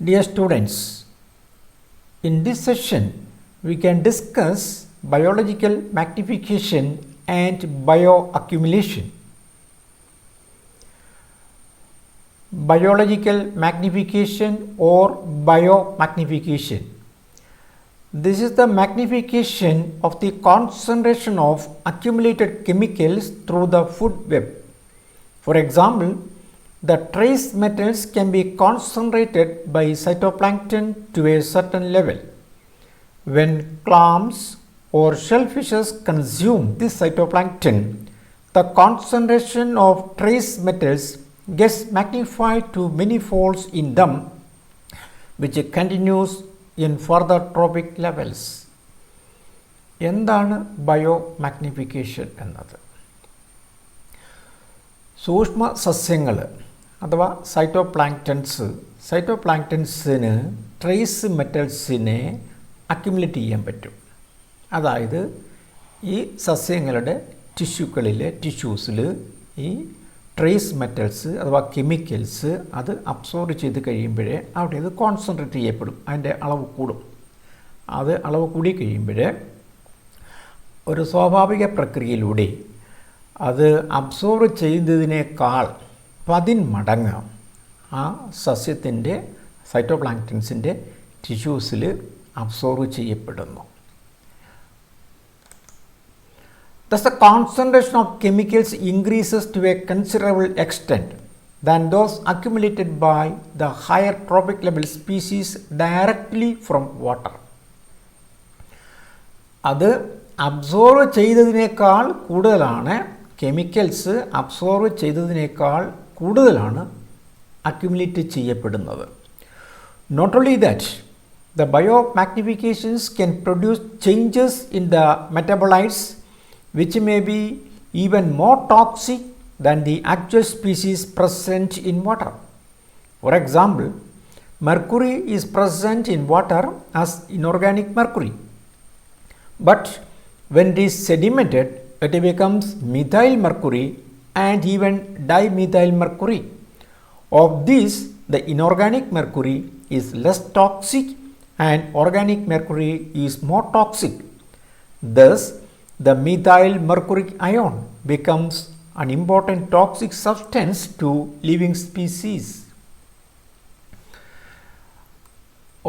Dear students, in this session we can discuss biological magnification and bioaccumulation. Biological magnification or biomagnification. This is the magnification of the concentration of accumulated chemicals through the food web. For example, the trace metals can be concentrated by phytoplankton to a certain level. When clams or shellfishes consume this phytoplankton, the concentration of trace metals gets magnified to many folds in them, which continues in further trophic levels. എന്താണ് ബയോമാഗ്നിഫിക്കേഷൻ എന്നത്? സൂക്ഷ്മ സസ്യങ്ങൾ അഥവാ സൈറ്റോപ്ലാങ്ക്ടൻസിന് trace മെറ്റൽസിനെ accumulate ചെയ്യാൻ പറ്റും. അതായത് ഈ സസ്യങ്ങളുടെ ടിഷ്യൂസിൽ ഈ ട്രേസ് മെറ്റൽസ് അഥവാ കെമിക്കൽസ് അത് അബ്സോർബ് ചെയ്ത് കഴിയുമ്പോഴേ അവിടെ ഇത് കോൺസെൻട്രേറ്റ് ചെയ്യപ്പെടും, അതിൻ്റെ അളവ് കൂടും. അത് അളവ് കൂടി കഴിയുമ്പോൾ ഒരു സ്വാഭാവിക പ്രക്രിയയിലൂടെ അത് അബ്സോർബ് ചെയ്യുന്നതിനേക്കാൾ 10 മടങ്ങ് ആ സസ്യത്തിൻ്റെ സൈറ്റോപ്ലാങ്ക്ടൻസിൻ്റെ ടിഷ്യൂസിൽ അബ്സോർബ് ചെയ്യപ്പെടുന്നു. Thus, the concentration of chemicals increases to a considerable extent than those accumulated by the higher trophic level species directly from water. അത് അബ്സോർബ് ചെയ്തതിനേക്കാൾ കൂടുതലാണ്, കെമിക്കൽസ് അബ്സോർബ് ചെയ്തതിനേക്കാൾ കൂടുതലാണ് അക്യുമുലേറ്റ് ചെയ്യപ്പെടുന്നത്. Not only that, the biomagnifications can produce changes in the metabolites which may be even more toxic than the actual species present in water. For example, mercury is present in water as inorganic mercury, but when it is sedimented, it becomes methyl mercury and even dimethyl mercury. Of these, the inorganic mercury is less toxic and organic mercury is more toxic. Thus, the methyl mercuric ion becomes an important toxic substance to living species.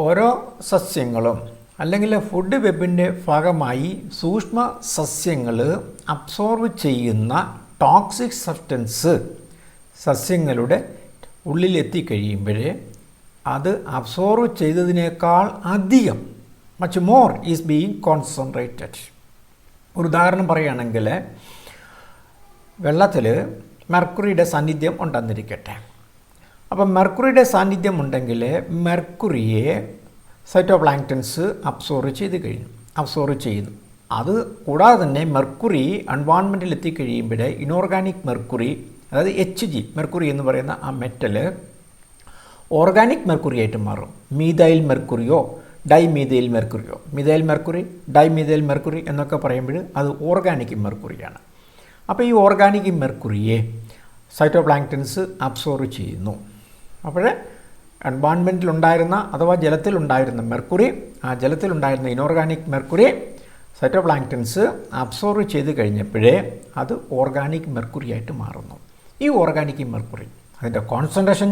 ഓരോ സസ്യങ്ങളും അല്ലെങ്കിൽ food വെബിൻ്റെ ഭാഗമായി സൂക്ഷ്മ സസ്യങ്ങൾ absorb ചെയ്യുന്ന toxic substance സസ്യങ്ങളുടെ ഉള്ളിലെത്തിക്കഴിയുമ്പോൾ അത് absorb ചെയ്തതിനേക്കാൾ അധികം much more is being concentrated. ഒരു ഉദാഹരണം പറയുകയാണെങ്കിൽ, വെള്ളത്തിൽ മെർക്കുറിയുടെ സാന്നിധ്യം ഉണ്ടെന്നിരിക്കട്ടെ. അപ്പം മെർക്കുറിയുടെ സാന്നിധ്യം ഉണ്ടെങ്കിൽ മെർക്കുറിയെ സൈറ്റോപ്ലാങ്ക്ടൻസ് അബ്സോർബ് ചെയ്യുന്നു. അത് കൂടാതെ തന്നെ മെർക്കുറി എൻവയോൺമെൻറ്റിൽ എത്തിക്കഴിയുമ്പോൾ ഇനോർഗാനിക് മെർക്കുറി, അതായത് HG മെർക്കുറി എന്ന് പറയുന്ന ആ മെറ്റൽ ഓർഗാനിക് മെർക്കുറി ആയിട്ട് മാറും. മീഥൈൽ മെർക്കുറിയോ ഡൈമീഥൈൽ മെർക്കുറിയോ, മിഥൈൽ മെർക്കുറി ഡൈമീഥൈൽ മെർക്കുറി എന്നൊക്കെ പറയുമ്പോൾ അത് ഓർഗാനിക് മെർക്കുറിയാണ്. അപ്പോൾ ഈ ഓർഗാനിക് മെർക്കുറിയെ സൈറ്റോപ്ലാങ്ക്ടൻസ് അബ്സോർബ് ചെയ്യുന്നു. അപ്പോൾ എൻവയോൺമെൻറ്റിലുണ്ടായിരുന്ന അഥവാ ജലത്തിലുണ്ടായിരുന്ന മെർക്കുറി, ആ ജലത്തിലുണ്ടായിരുന്ന ഇനോർഗാനിക് മെർക്കുറി സൈറ്റോപ്ലാങ്ക്ടൻസ് അബ്സോർബ് ചെയ്ത് കഴിഞ്ഞപ്പോഴേ അത് ഓർഗാനിക് മെർക്കുറി ആയിട്ട് മാറുന്നു. ഈ ഓർഗാനിക് മെർക്കുറി അതിൻ്റെ കോൺസെൻട്രേഷൻ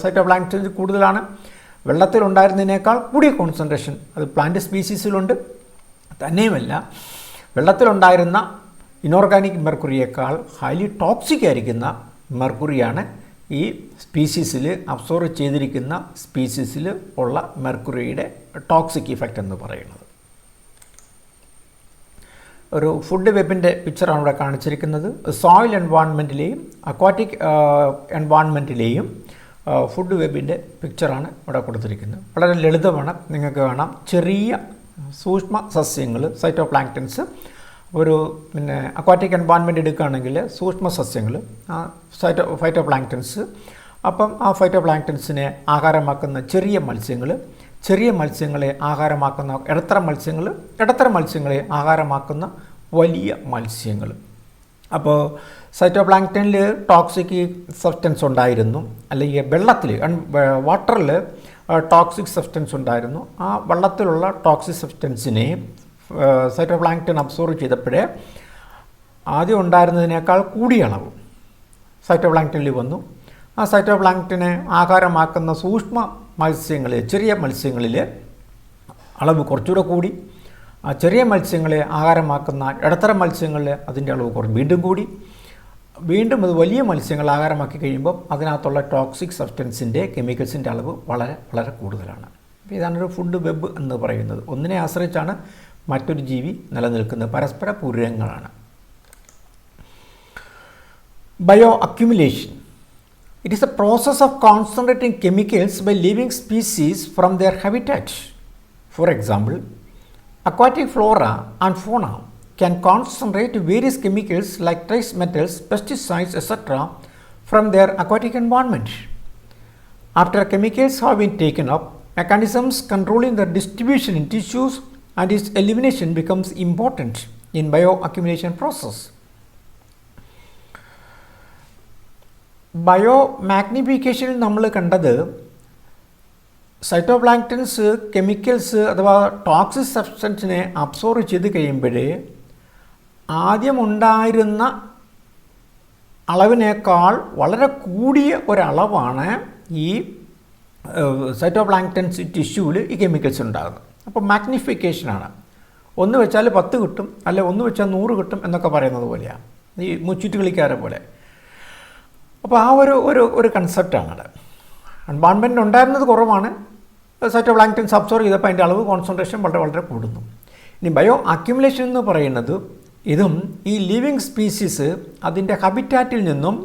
സൈറ്റോപ്ലാങ്ക്ടൻസ് കൂടുതലാണ്. വെള്ളത്തിലുണ്ടായിരുന്നതിനേക്കാൾ കൂടിയ കോൺസെൻട്രേഷൻ അത് പ്ലാന്റ് സ്പീസീസിലുണ്ട്. തന്നെയുമല്ല, വെള്ളത്തിലുണ്ടായിരുന്ന ഇനോർഗാനിക് മെർക്കുറിയേക്കാൾ ഹൈലി ടോക്സിക് ആയിരിക്കുന്ന മെർക്കുറിയാണ് ഈ സ്പീസീസിൽ അബ്സോർബ് ചെയ്തിരിക്കുന്ന സ്പീസീസിൽ ഉള്ള മെർക്കുറിയുടെ ടോക്സിക് ഇഫക്റ്റ് എന്ന് പറയുന്നത്. ഒരു ഫുഡ് വെബിൻ്റെ പിക്ചറാണ് ഇവിടെ കാണിച്ചിരിക്കുന്നത്. സോയിൽ എൻവയോൺമെൻറ്റിലെയും അക്വാറ്റിക് എൻവയോൺമെൻറ്റിലെയും ഫുഡ് വെബിൻ്റെ പിക്ചറാണ് ഇവിടെ കൊടുത്തിരിക്കുന്നത്. വളരെ ലളിതമാണ്, നിങ്ങൾക്ക് കാണാം. ചെറിയ സൂക്ഷ്മ സസ്യങ്ങൾ സൈറ്റോപ്ലാങ്ക്ടൻസ്, ഒരു അക്വാറ്റിക് എൻവയോൺമെൻറ്റ് എടുക്കുകയാണെങ്കിൽ സൂക്ഷ്മ സസ്യങ്ങൾ ഫൈറ്റോപ്ലാങ്ക്ടൻസ്, അപ്പം ആ ഫൈറ്റോപ്ലാങ്ക്ടൻസിനെ ആഹാരമാക്കുന്ന ചെറിയ മത്സ്യങ്ങളെ ആഹാരമാക്കുന്ന ഇടത്തരം മത്സ്യങ്ങളെ ആഹാരമാക്കുന്ന വലിയ മത്സ്യങ്ങൾ. അപ്പോൾ സൈറ്റോപ്ലാങ്ക്ടനിൽ ടോക്സിക് സബ്സ്റ്റൻസ് ഉണ്ടായിരുന്നു, അല്ലെങ്കിൽ വെള്ളത്തിൽ വാട്ടറിൽ ടോക്സിക് സബ്സ്റ്റൻസ് ഉണ്ടായിരുന്നു. ആ വെള്ളത്തിലുള്ള ടോക്സിക് സബ്സ്റ്റൻസിനെ സൈറ്റോപ്ലാങ്ക്ടൺ അബ്സോർവ് ചെയ്തപ്പോഴേ ആദ്യം ഉണ്ടായിരുന്നതിനേക്കാൾ കൂടിയ അളവ് സൈറ്റോപ്ലാങ്ക്ടണിൽ വന്നു. ആ സൈറ്റോപ്ലാങ്ക്ടനെ ആഹാരമാക്കുന്ന സൂക്ഷ്മ മത്സ്യങ്ങളിൽ, ചെറിയ മത്സ്യങ്ങളിൽ അളവ് കുറച്ചുകൂടെ കൂടി. ആ ചെറിയ മത്സ്യങ്ങളെ ആഹാരമാക്കുന്ന ഇടത്തരം മത്സ്യങ്ങളിൽ അതിൻ്റെ അളവ് വീണ്ടും കൂടി. വീണ്ടും അത് വലിയ മത്സ്യങ്ങൾ ആഹാരമാക്കി കഴിയുമ്പോൾ അതിനകത്തുള്ള ടോക്സിക് സബ്സ്റ്റൻസിൻ്റെ കെമിക്കൽസിൻ്റെ അളവ് വളരെ വളരെ കൂടുതലാണ്. അപ്പോൾ ഇതാണൊരു ഫുഡ് വെബ് എന്ന് പറയുന്നത്. ഒന്നിനെ ആശ്രയിച്ചാണ് മറ്റൊരു ജീവി നിലനിൽക്കുന്നത്. പരസ്പര പൂരകങ്ങളാണ്. Bioaccumulation. It is a process of concentrating chemicals by living species from their habitat. For example, aquatic flora and fauna can concentrate various chemicals like trace metals, pesticides, etc. from their aquatic environment. After chemicals have been taken up, mechanisms controlling their distribution in tissues and its elimination becomes important in bioaccumulation process. ബയോ മാഗ്നിഫിക്കേഷനിൽ നമ്മൾ കണ്ടത് phytoplanktons chemicals അഥവാ toxic സബ്സ്റ്റൻസിനെ absorb ചെയ്ത് കഴിയുമ്പോഴേ ആദ്യമുണ്ടായിരുന്ന അളവിനേക്കാൾ വളരെ കൂടിയ ഒരളവാണ് ഈ സൈറ്റോപ്ലാങ്ക്ടൻസ് ടിഷ്യൂവിൽ ഈ കെമിക്കൽസ് ഉണ്ടാകുന്നത്. അപ്പോൾ മാഗ്നിഫിക്കേഷനാണ്. 1 വെച്ചാൽ 10 കിട്ടും, അല്ലെ 1 വെച്ചാൽ 100 കിട്ടും എന്നൊക്കെ പറയുന്നത് പോലെയാണ്, ഈ മുച്ചീട്ട് കളിക്കാരെ പോലെ. അപ്പോൾ ആ ഒരു കൺസെപ്റ്റാണത്. എൻവയോൺമെൻറ്റ് ഉണ്ടായിരുന്നത് കുറവാണ്, സൈറ്റോപ്ലാങ്ക്ടൻസ് അബ്സോർവ് ചെയ്തപ്പോൾ അതിൻ്റെ അളവ് കോൺസെൻട്രേഷൻ വളരെ വളരെ കൂടുന്നു. ഇനി ബയോ അക്യുമുലേഷൻ എന്ന് പറയുന്നത് ഇതും ഈ ലിവിങ് സ്പീസീസ് അതിൻ്റെ ഹാബിറ്റാറ്റിൽ നിന്നും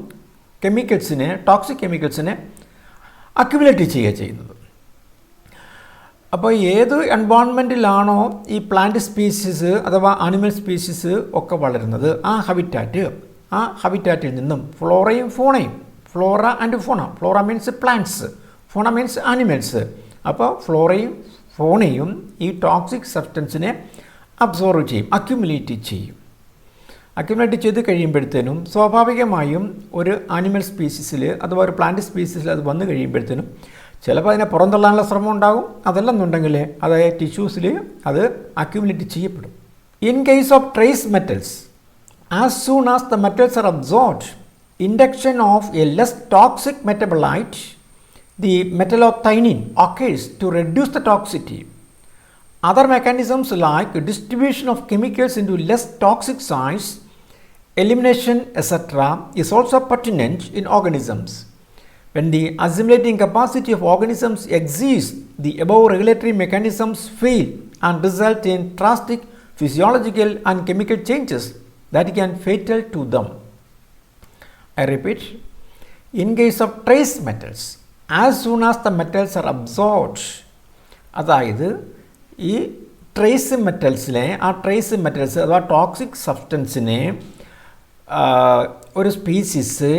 കെമിക്കൽസിനെ, ടോക്സിക് കെമിക്കൽസിനെ അക്യുമുലേറ്റ് ചെയ്യുക ചെയ്യുന്നത്. അപ്പോൾ ഏത് എൻവയോൺമെൻറ്റിലാണോ ഈ പ്ലാന്റ് സ്പീസീസ് അഥവാ ആനിമൽ സ്പീസീസ് ഒക്കെ വളരുന്നത്, ആ ഹാബിറ്റാറ്റിൽ നിന്നും ഫ്ലോറയും ഫോണയും, flora and fauna, flora means plants, fauna means animals. അപ്പോൾ ഫ്ലോറയും ഫോണയും ഈ ടോക്സിക് സബ്സ്റ്റൻസിനെ അബ്സോർവ് ചെയ്യും, അക്യുമുലേറ്റ് ചെയ്യും. അക്യുമുലേറ്റ് ചെയ്ത് കഴിയുമ്പോഴത്തേനും സ്വാഭാവികമായും ഒരു ആനിമൽ സ്പീസീസിൽ അഥവാ ഒരു പ്ലാന്റ് സ്പീസീസിൽ അത് വന്നു കഴിയുമ്പോഴത്തേനും ചിലപ്പോൾ അതിനെ പുറന്തള്ളാനുള്ള ശ്രമം ഉണ്ടാകും. അതല്ലെന്നുണ്ടെങ്കിൽ അതായത് ടിഷ്യൂസിൽ അത് അക്യുമുലേറ്റ് ചെയ്യപ്പെടും. In case of trace metals, as soon as the metals are absorbed, induction of a less toxic metabolite, the metallothionein, occurs to reduce the toxicity. Other mechanisms like distribution of chemicals into less toxic sites, elimination, etc. is also pertinent in organisms. When the assimilating capacity of organisms exceeds, the above regulatory mechanisms fail and result in drastic physiological and chemical changes that can be fatal to them. I repeat, in case of trace metals, as soon as the metals are absorbed, അതായത് ഈ trace മെറ്റൽസിനെ, ആ trace metals അഥവാ toxic സബ്സ്റ്റൻസിനെ ഒരു species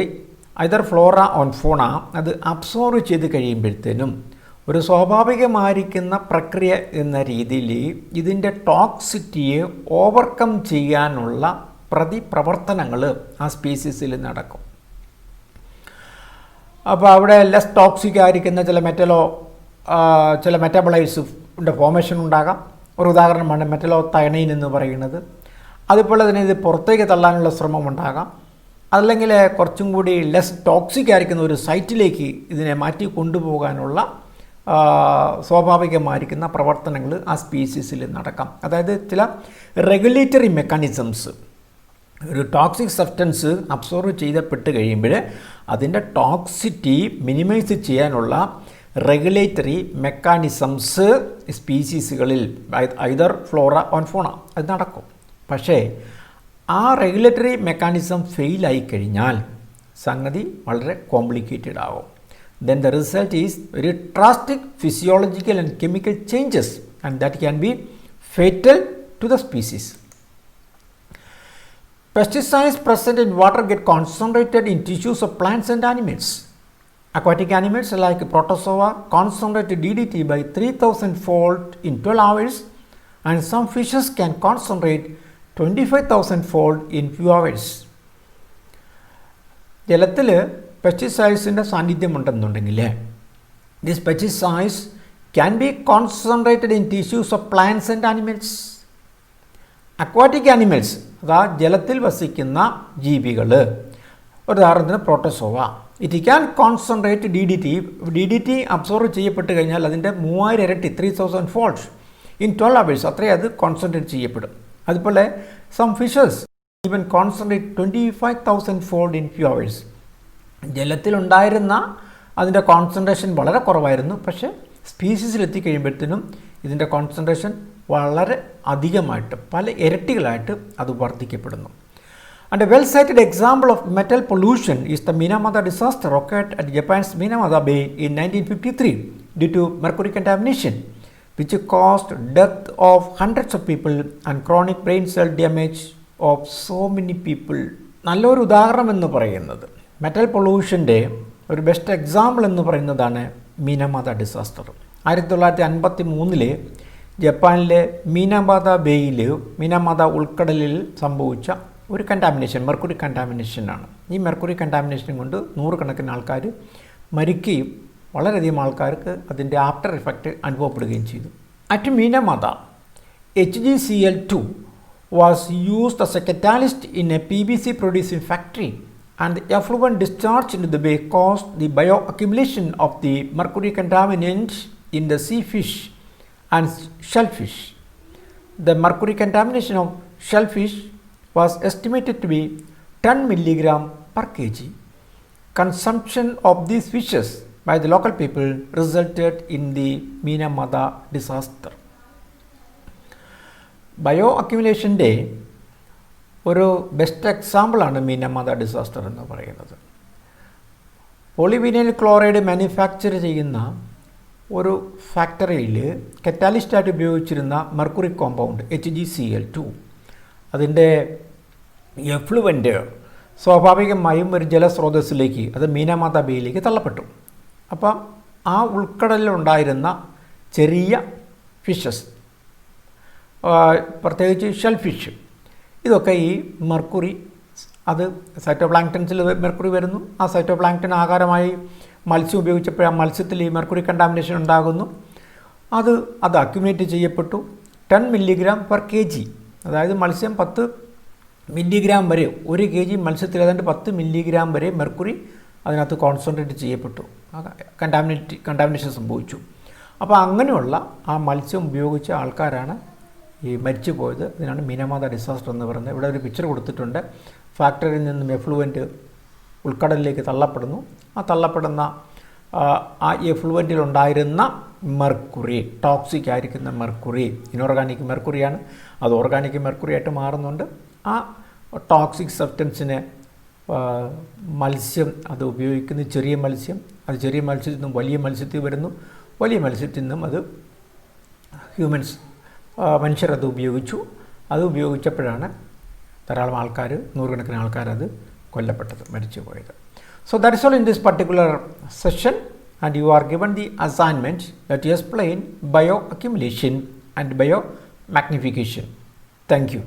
either flora or fauna അത് absorb ചെയ്ത് കഴിയുമ്പോഴത്തേനും ഒരു സ്വാഭാവികമായിരിക്കുന്ന പ്രക്രിയ എന്ന രീതിയിൽ ഇതിൻ്റെ ടോക്സിറ്റിയെ ഓവർകം ചെയ്യാനുള്ള പ്രതിപ്രവർത്തനങ്ങൾ ആ സ്പീസീസിൽ നടക്കും. അപ്പോൾ അവിടെ ലെസ് ടോക്സിക് ആയിരിക്കുന്ന ചില മെറ്റാബോളൈറ്റ്സിൻ്റെ ഫോർമേഷൻ ഉണ്ടാകാം. ഒരു ഉദാഹരണമാണ് മെറ്റലോതയനൈൻ എന്ന് പറയുന്നത്. അതുപോലെ തന്നെ ഇത് പുറത്തേക്ക് തള്ളാനുള്ള ശ്രമം ഉണ്ടാകാം. അല്ലെങ്കിൽ കുറച്ചും കൂടി ലെസ് ടോക്സിക് ആയിരിക്കുന്ന ഒരു സൈറ്റിലേക്ക് ഇതിനെ മാറ്റി കൊണ്ടുപോകാനുള്ള സ്വാഭാവികമായിരിക്കുന്ന പ്രവർത്തനങ്ങൾ ആ സ്പീസീസിൽ നടക്കാം. അതായത് ചില റെഗുലേറ്ററി മെക്കാനിസംസ്, ഒരു ടോക്സിക് സബ്സ്റ്റൻസ് അബ്സോർവ് ചെയ്യപ്പെട്ട് കഴിയുമ്പോൾ അതിൻ്റെ ടോക്സിറ്റി മിനിമൈസ് ചെയ്യാനുള്ള റെഗുലേറ്ററി മെക്കാനിസംസ് സ്പീസീസുകളിൽ ഐദർ ഫ്ലോറ ഓൺ ഫോണ അത് നടക്കും. പക്ഷേ ആ റെഗുലേറ്ററി മെക്കാനിസം ഫെയിലായി കഴിഞ്ഞാൽ സംഗതി വളരെ കോംപ്ലിക്കേറ്റഡ് ആകും. Then the result is very drastic physiological and chemical changes, and that can be fatal to the species. Pesticides present in water get concentrated in tissues of plants and animals. Aquatic animals like protozoa concentrate DDT by 3000-fold in 12 hours, and some fishes can concentrate 25,000-fold in few hours. ജലത്തിൽ പെസ്റ്റിസൈഡ്സിൻ്റെ സാന്നിധ്യമുണ്ടെന്നുണ്ടെങ്കിൽ this pesticides can be concentrated in tissues of plants and animals. Aquatic animals, അതാ ജലത്തിൽ വസിക്കുന്ന ജീവികൾ, ഉദാഹരണത്തിന് protozoa, it can concentrate D D T absorb ചെയ്യപ്പെട്ട് കഴിഞ്ഞാൽ അതിൻ്റെ 3000 ഇരട്ടി 3000 ഫോൾഡ്സ് ഇൻ 12 hours അത്രയും അത് കോൺസെൻട്രേറ്റ് ചെയ്യപ്പെടും. അതുപോലെ some fishes even concentrate 25,000 fold in few hours. ജലത്തിലുണ്ടായിരുന്ന അതിൻ്റെ കോൺസെൻട്രേഷൻ വളരെ കുറവായിരുന്നു, പക്ഷേ സ്പീസീസിലെത്തി കഴിയുമ്പോഴത്തേനും ഇതിൻ്റെ കോൺസെൻട്രേഷൻ വളരെ അധികമായിട്ട് പല ഇരട്ടികളായിട്ട് അത് വർദ്ധിക്കപ്പെടുന്നു. And a well-cited example of metal pollution is the Minamata disaster occurred at Japan's Minamata Bay in 1953 due to mercury contamination, which caused death of hundreds of people and chronic brain cell damage of so many people. നല്ലൊരു ഉദാഹരണം എന്ന് പറയുന്നത് metal പൊല്യൂഷൻ്റെ ഒരു best example എന്ന് പറയുന്നതാണ് മീനമാത disaster. 1953 ജപ്പാനിലെ മീനമാത ബേയിൽ മീനമാത ഉൾക്കടലിൽ സംഭവിച്ച ഒരു കണ്ടാമിനേഷൻ, മെർക്കുറി കണ്ടാമിനേഷനാണ്. ഈ മെർക്കുറി കണ്ടാമിനേഷൻ കൊണ്ട് 100 കണക്കിന് ആൾക്കാർ മരിക്കുകയും വളരെയധികം ആൾക്കാർക്ക് അതിൻ്റെ ആഫ്റ്റർ എഫക്റ്റ് അനുഭവപ്പെടുകയും ചെയ്തു. At മീനമാത HgCl2 was used as a catalyst in a PVC producing factory, and the effluent discharged into the bay caused the bioaccumulation of the mercury contaminant in the sea fish and shellfish. The mercury contamination of shellfish was estimated to be 10 mg per kg. Consumption of these fishes by the local people resulted in the Minamata disaster. ബയോ അക്യുമുലേഷൻ്റെ ഒരു best എക്സാമ്പിളാണ് മീനമാത disaster എന്ന് പറയുന്നത്. Polyvinyl chloride manufacture ചെയ്യുന്ന ഒരു ഫാക്ടറിയിൽ കറ്റാലിസ്റ്റായിട്ട് ഉപയോഗിച്ചിരുന്ന മെർക്കുറി കോമ്പൗണ്ട് HgCl2 അതിൻ്റെ എഫ്ലുവൻ്റ് സ്വാഭാവികമായും ഒരു ജലസ്രോതസ്സിലേക്ക്, അത് മീനമാത ബേയിലേക്ക് തള്ളപ്പെട്ടു. അപ്പം ആ ഉൾക്കടലിലുണ്ടായിരുന്ന ചെറിയ ഫിഷസ്, പ്രത്യേകിച്ച് ഷെൽ ഫിഷ്, ഇതൊക്കെ ഈ മെർക്കുറി, അത് സൈറ്റോപ്ലാങ്ക്ടൻസിൽ മെർക്കുറി വരുന്നു. ആ സൈറ്റോപ്ലാങ്ക്ടൻ ആഹാരമായി മത്സ്യം ഉപയോഗിച്ചപ്പോൾ ആ മത്സ്യത്തിൽ ഈ മെർക്കുറി കണ്ടാമിനേഷൻ ഉണ്ടാകുന്നു. അത് അക്യുമുലേറ്റ് ചെയ്യപ്പെട്ടു 10 mg per kg. അതായത് മത്സ്യം 10 mg വരെ, 1 kg മത്സ്യത്തിൽ ഏതാണ്ട് 10 mg വരെ മെർക്കുറി അതിനകത്ത് കോൺസെൻട്രേറ്റ് ചെയ്യപ്പെട്ടു, കണ്ടാമിനേഷൻ സംഭവിച്ചു. അപ്പോൾ അങ്ങനെയുള്ള ആ മത്സ്യം ഉപയോഗിച്ച ആൾക്കാരാണ് ഈ മരിച്ചു പോയത്. ഇതിനാണ് മീനമാത ഡിസാസ്റ്റർ എന്ന് പറയുന്നത്. ഇവിടെ ഒരു പിക്ചർ കൊടുത്തിട്ടുണ്ട്. ഫാക്ടറിയിൽ നിന്നും എഫ്ലുവൻറ്റ് ഉൾക്കടലിലേക്ക് തള്ളപ്പെടുന്നു. ആ തള്ളപ്പെടുന്ന ആ എഫ്ലുവൻറ്റിലുണ്ടായിരുന്ന മെർക്കുറി, ടോക്സിക് ആയിരിക്കുന്ന മെർക്കുറി, ഇനോർഗാനിക് മെർക്കുറിയാണ്, അത് ഓർഗാനിക് മെർക്കുറി ആയിട്ട് മാറുന്നുണ്ട്. ആ ടോക്സിക് സബ്സ്റ്റൻസിനെ മത്സ്യം അത് ഉപയോഗിക്കുന്ന ചെറിയ മത്സ്യം, അത് ചെറിയ മത്സ്യത്തിൽ നിന്നും വലിയ മത്സ്യത്തിൽ വരുന്നു, വലിയ മത്സ്യത്തിൽ നിന്നും അത് മനുഷ്യരത് ഉപയോഗിച്ചു. അത് ഉപയോഗിച്ചപ്പോഴാണ് ധാരാളം ആൾക്കാർ, 100 കണക്കിന് ആൾക്കാരത് കൊല്ലപ്പെട്ടത്, മരിച്ചു പോയത്. So that is all in this particular session, and you are given the assignment that you explain bioaccumulation and biomagnification. Thank you.